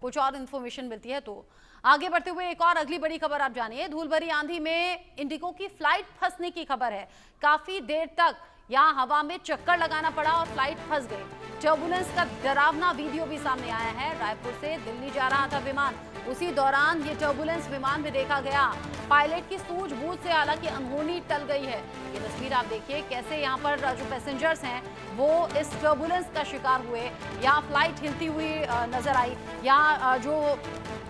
कुछ और इन्फॉर्मेशन मिलती है। तो आगे बढ़ते हुए एक और अगली बड़ी खबर आप जानिए। धूल भरी आंधी में इंडिगो की फ्लाइट फंसने की खबर है। काफी देर तक यहां हवा में चक्कर लगाना पड़ा और फ्लाइट फंस गई। टर्बुलेंस का डरावना वीडियो भी सामने आया है। रायपुर से दिल्ली जा रहा था विमान, उसी दौरान ये टर्बुलेंस विमान में देखा गया। पायलट की सूझबूझ से हालांकि अनहोनी टल गई है। ये तस्वीर आप देखिए कैसे यहाँ पर जो पैसेंजर्स हैं वो इस टर्बुलेंस का शिकार हुए। यहाँ फ्लाइट हिलती हुई नजर आई। यहाँ जो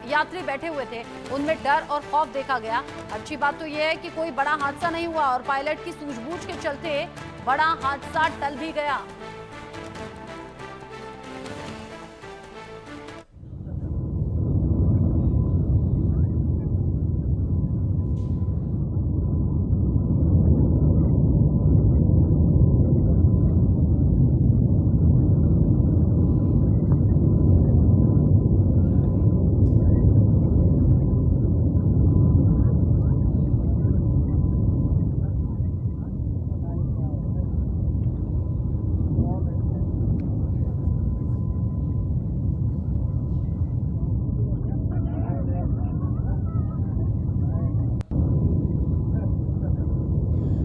यात्री बैठे हुए थे उनमें डर और खौफ देखा गया। अच्छी बात तो यह है कि कोई बड़ा हादसा नहीं हुआ और पायलट की सूझबूझ के चलते बड़ा हादसा टल भी गया।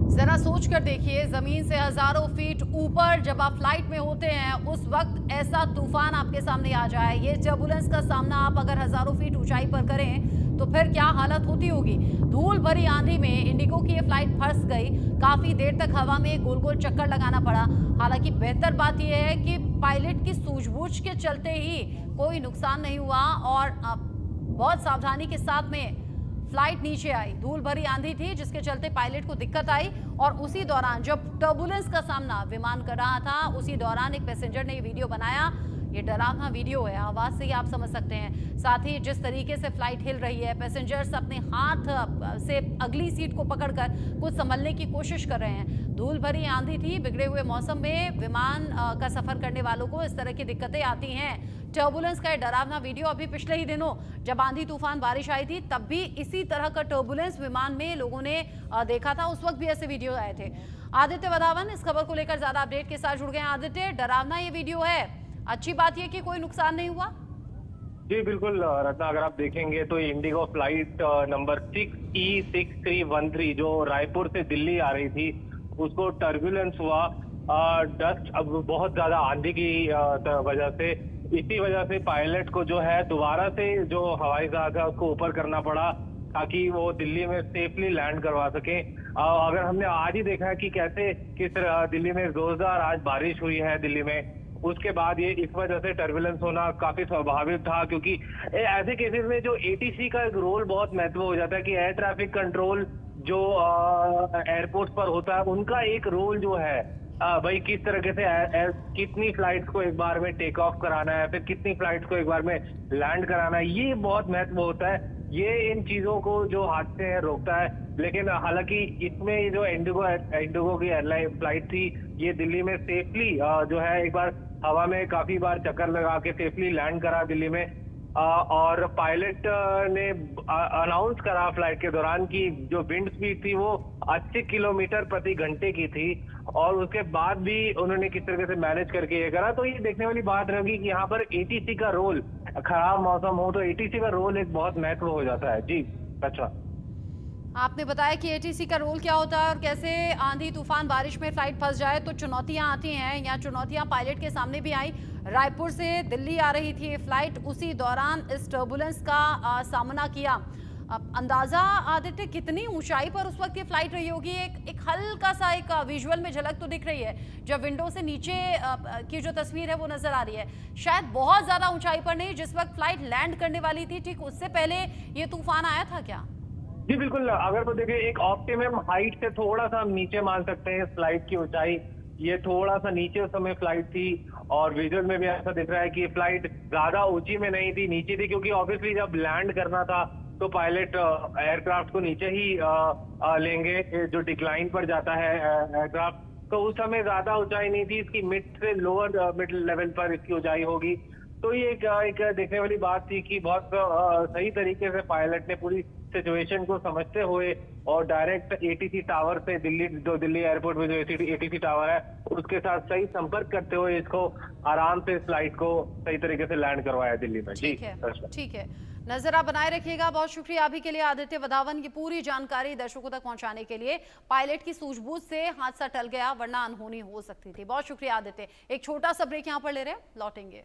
जरा सोच कर देखिए, जमीन से हजारों फीट ऊपर जब आप फ्लाइट में होते हैं उस वक्त ऐसा तूफान आपके सामने आ जाए, ये टर्बुलेंस का सामना आप अगर हजारों फीट ऊंचाई पर करें तो फिर क्या हालत होती होगी। धूल भरी आंधी में इंडिगो की ये फ्लाइट फंस गई। काफी देर तक हवा में गोल गोल चक्कर लगाना पड़ा। हालांकि बेहतर बात यह है कि पायलट की सूझबूझ के चलते ही कोई नुकसान नहीं हुआ और बहुत सावधानी के साथ में फ्लाइट नीचे आई। धूल भरी आंधी थी जिसके चलते पायलट को दिक्कत आई और उसी दौरान जब टर्बुलेंस का सामना विमान कर रहा था उसी दौरान एक पैसेंजर ने ये वीडियो बनाया। ये डरावना वीडियो है, आवाज से ही आप समझ सकते हैं। साथ ही जिस तरीके से फ्लाइट हिल रही है, पैसेंजर्स अपने हाथ से अगली सीट को पकड़कर कुछ संभलने की कोशिश कर रहे हैं। धूल भरी आंधी थी, बिगड़े हुए मौसम में विमान का सफर करने वालों को इस तरह की दिक्कतें आती हैं। टर्बुलेंस का डरावना वीडियो अभी पिछले ही दिनों जब आंधी तूफान बारिश आई थी तब भी इसी तरह का टर्बुलेंस विमान में लोगों ने देखा था। उस वक्त भी ऐसे वीडियो आए थे। आदित्य वधावन इस खबर को लेकर ज्यादा अपडेट के साथ जुड़ गए हैं। आदित्य, डरावना ये वीडियो है, अच्छी बात यह कि कोई नुकसान नहीं हुआ। जी बिल्कुल रत्ना, अगर आप देखेंगे तो इंडिगो फ्लाइट नंबर 6E6313 जो रायपुर से दिल्ली आ रही थी उसको टर्बुलेंस हुआ। डस्ट अब बहुत ज्यादा आंधी की वजह से, इसी वजह से पायलट को जो है दोबारा से जो हवाई जहाज है उसको ऊपर करना पड़ा ताकि वो दिल्ली में सेफली लैंड करवा सके। अगर हमने आज ही देखा है कि कैसे किस दिल्ली में जोरदार आज बारिश हुई है दिल्ली में, उसके बाद ये इस वजह से टर्बुलेंस होना काफी स्वाभाविक था क्योंकि ऐसे केसेस में जो एटीसी का एक रोल बहुत महत्व हो जाता है कि एयर ट्रैफिक कंट्रोल जो एयरपोर्ट पर होता है उनका एक रोल जो है भाई किस तरीके से कितनी फ्लाइट्स को एक बार में टेक ऑफ कराना है, फिर कितनी फ्लाइट्स को एक बार में लैंड कराना है, ये बहुत महत्व होता है। ये इन चीजों को जो हादसे हैं रोकता है। लेकिन हालांकि इसमें जो इंडिगो की एयरलाइन फ्लाइट थी ये दिल्ली में सेफली जो है एक बार हवा में काफी बार चक्कर लगा के सेफली लैंड करा दिल्ली में। और पायलट ने अनाउंस करा फ्लाइट के दौरान कि जो विंड स्पीड थी वो 80 किलोमीटर प्रति घंटे की थी और उसके बाद भी उन्होंने किस तरीके से मैनेज करके ये करा। तो ये देखने वाली बात रहेगी कि यहाँ पर एटीसी का रोल, खराब मौसम हो तो एटीसी का रोल एक बहुत महत्व हो जाता है। जी अच्छा, आपने बताया कि एटीसी का रोल क्या होता है और कैसे आंधी तूफान बारिश में फ्लाइट फंस जाए तो चुनौतियां आती हैं। यहाँ चुनौतियां पायलट के सामने भी आई। रायपुर से दिल्ली आ रही थी फ्लाइट, उसी दौरान इस टर्बुलेंस का सामना किया। अब अंदाजा आदित्य कितनी ऊंचाई पर उस वक्त ये फ्लाइट रही होगी? एक हल्का सा एक विजुअल में झलक तो दिख रही है जब विंडो से नीचे की जो तस्वीर है वो नजर आ रही है। शायद बहुत ज्यादा ऊंचाई पर नहीं, जिस वक्त फ्लाइट लैंड करने वाली थी ठीक उससे पहले ये तूफान आया था क्या? जी बिल्कुल, अगर तो देखिए एक ऑप्टिमम हाइट से थोड़ा सा हम नीचे मान सकते हैं फ्लाइट की ऊंचाई। ये थोड़ा सा नीचे उस समय फ्लाइट थी और विजुअल में भी ऐसा दिख रहा है कि फ्लाइट ज्यादा ऊंची में नहीं थी, नीचे थी क्योंकि ऑब्वियसली जब लैंड करना था तो पायलट एयरक्राफ्ट को नीचे ही लेंगे जो डिक्लाइन पर जाता है एयरक्राफ्ट। तो उस समय ज्यादा ऊंचाई नहीं थी इसकी, मिड से लोअर मिड लेवल पर इसकी ऊंचाई होगी। तो ये एक देखने वाली बात थी कि बहुत सही तरीके से पायलट ने पूरी सिचुएशन को समझते हुए और डायरेक्ट एटीसी टावर से दिल्ली एयरपोर्ट में जो एटीसी टावर है उसके साथ सही संपर्क करते हुए इसको आराम से फ्लाइट को सही तरीके से लैंड करवाया दिल्ली में। जी ठीक है, नजर आप बनाए रखिएगा। बहुत शुक्रिया अभी के लिए आदित्य वधावन की पूरी जानकारी दर्शकों तक पहुंचाने के लिए। पायलट की सूझबूझ से हादसा टल गया, वरना अनहोनी हो सकती थी। बहुत शुक्रिया आदित्य। एक छोटा सा ब्रेक यहां पर ले रहे हैं, लौटेंगे।